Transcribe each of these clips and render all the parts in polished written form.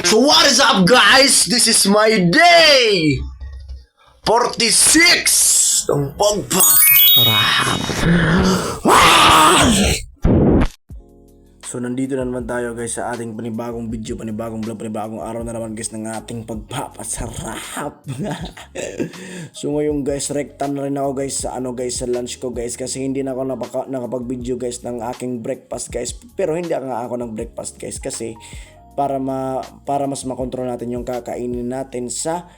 So what is up guys? This is my day 46 ng pagpapasarap. So nandito na naman tayo guys sa ating panibagong video, panibagong vlog, panibagong araw na naman guys ng ating pagpapasarap. So ngayon guys, rekta na rin ako guys sa sa lunch ko guys, kasi hindi na ako nakapag-video guys ng aking breakfast guys. Pero hindi nga ako ng breakfast guys kasi para mas makontrol natin yung kakainin natin sa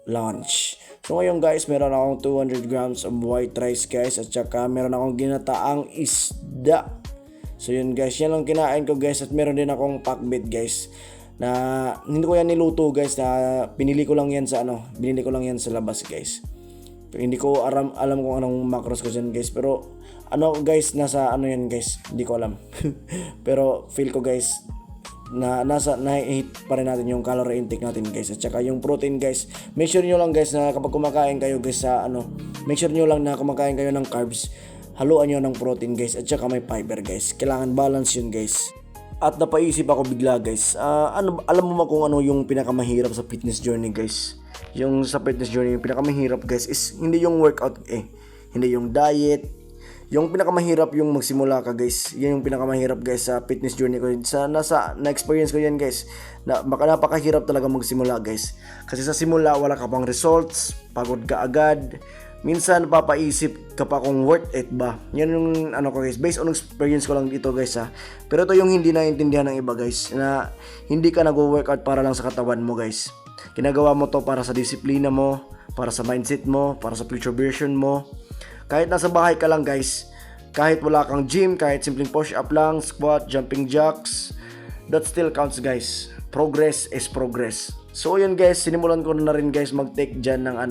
lunch. So ngayon guys, meron akong 200 grams of white rice guys, at saka meron akong ginataang isda. So yun guys, yan lang kinain ko guys, at meron din akong pakbet guys na hindi ko yan niluto guys, na binili ko lang yan sa labas guys. Pero hindi ko alam kung anong macros ko dyan guys, pero guys, nasa yan guys, hindi ko alam. Pero feel ko guys na na-hit pa rin natin yung calorie intake natin guys, at saka yung protein guys. Make sure nyo lang guys na kapag kumakain kayo guys make sure nyo lang na kumakain kayo ng carbs, haluan nyo ng protein guys, at saka may fiber guys. Kailangan balance yun guys. At napaisip ako bigla guys, alam mo ba kung ano yung pinakamahirap sa fitness journey guys? Yung sa fitness journey, yung pinakamahirap guys is hindi yung workout hindi yung diet. Yung pinakamahirap yung magsimula ka guys. Yan yung pinakamahirap guys sa fitness journey ko. Na-experience ko yan guys. Napakahirap talaga magsimula guys. Kasi sa simula wala ka pang results, pagod ka agad. Minsan papaisip ka pa kung worth it ba. Yan yung ko guys. Based on experience ko lang dito guys ha. Pero ito yung hindi naiintindihan ng iba guys, na hindi ka nag-workout para lang sa katawan mo guys. Ginagawa mo to para sa disiplina mo, para sa mindset mo, para sa future version mo. Kahit nasa bahay ka lang guys, kahit wala kang gym, kahit simpleng push up lang, squat, jumping jacks, that still counts guys. Progress is progress. So yun guys, sinimulan ko na rin guys mag-take dyan ng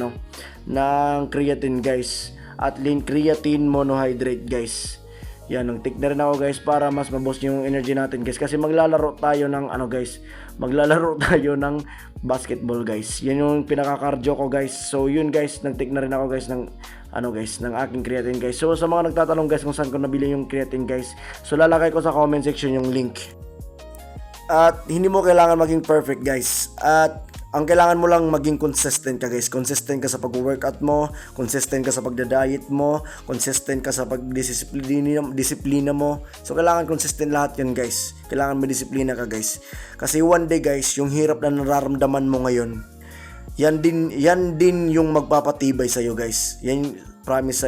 creatine guys, at lean creatine monohydrate guys. Yan, nag-take na rin ako guys para mas maboost yung energy natin guys, kasi maglalaro tayo ng basketball guys. Yan yung pinaka-cardio ko guys. So yun guys, nag-take na rin ako guys ng aking creatine guys. So sa mga nagtatanong guys kung saan ko nabili yung creatine guys, so lalagay ko sa comment section yung link. At hindi mo kailangan maging perfect guys, at ang kailangan mo lang maging consistent ka guys. Consistent ka sa pag-workout mo, consistent ka sa pagda-diet mo, consistent ka sa pag-disiplina mo. So kailangan consistent lahat yun guys. Kailangan may disiplina ka guys. Kasi one day guys, yung hirap na nararamdaman mo ngayon, yan din yung magpapatibay sa iyo guys. Yan, promise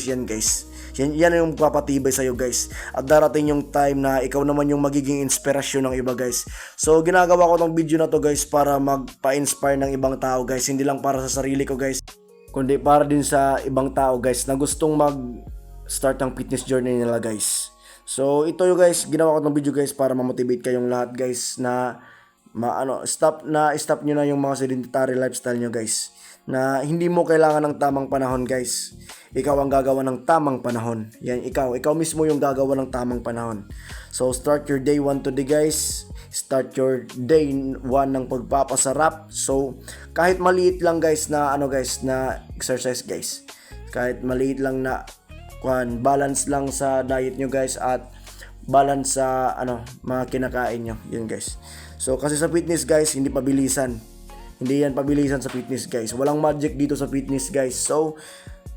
yan guys. Yan yung magpapatibay sa iyo guys. At darating yung time na ikaw naman yung magiging inspirasyon ng iba guys. So ginagawa ko tong video na to guys para magpa-inspire ng ibang tao guys. Hindi lang para sa sarili ko guys, kundi para din sa ibang tao guys na gustong mag-start ng fitness journey nila guys. So ito yung guys, ginawa ko tong video guys para ma-motivate kayong lahat guys na stop nyo na yung mga sedentary lifestyle nyo guys, na hindi mo kailangan ng tamang panahon guys. Ikaw ang gagawa ng tamang panahon. Yan, ikaw mismo yung gagawa ng tamang panahon. So start your day 1 today guys. Start your day 1 ng pagpapasarap. So kahit maliit lang guys na na exercise guys, kahit maliit lang na balance lang sa diet nyo guys, at balance sa mga kinakain nyo. Yun guys. So kasi sa fitness guys, hindi pabilisan. Hindi yan pabilisan sa fitness guys. Walang magic dito sa fitness guys. So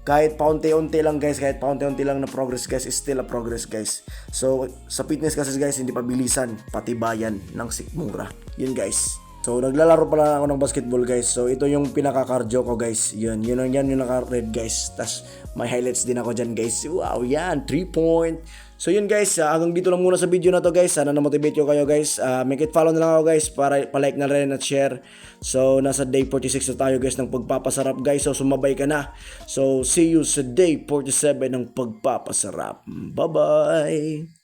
kahit paunti-unti lang guys, kahit paunti-unti lang na progress guys, is still a progress guys. So sa fitness kasi guys, hindi pabilisan, patibayan ng sikmura. Yun guys. So naglalaro pala ako ng basketball guys. So ito yung pinaka-cardio ko guys. Yan yung naka-red guys. Tas may highlights din ako dyan guys. Wow, yan, 3-point. So yun guys, hanggang dito lang muna sa video na to guys. Sana na-motivate ko kayo guys. Make it follow na lang ako guys, para pa-like na rin at share. So nasa day 46 na tayo guys ng pagpapasarap guys. So sumabay ka na. So see you sa day 47 ng pagpapasarap. Bye-bye!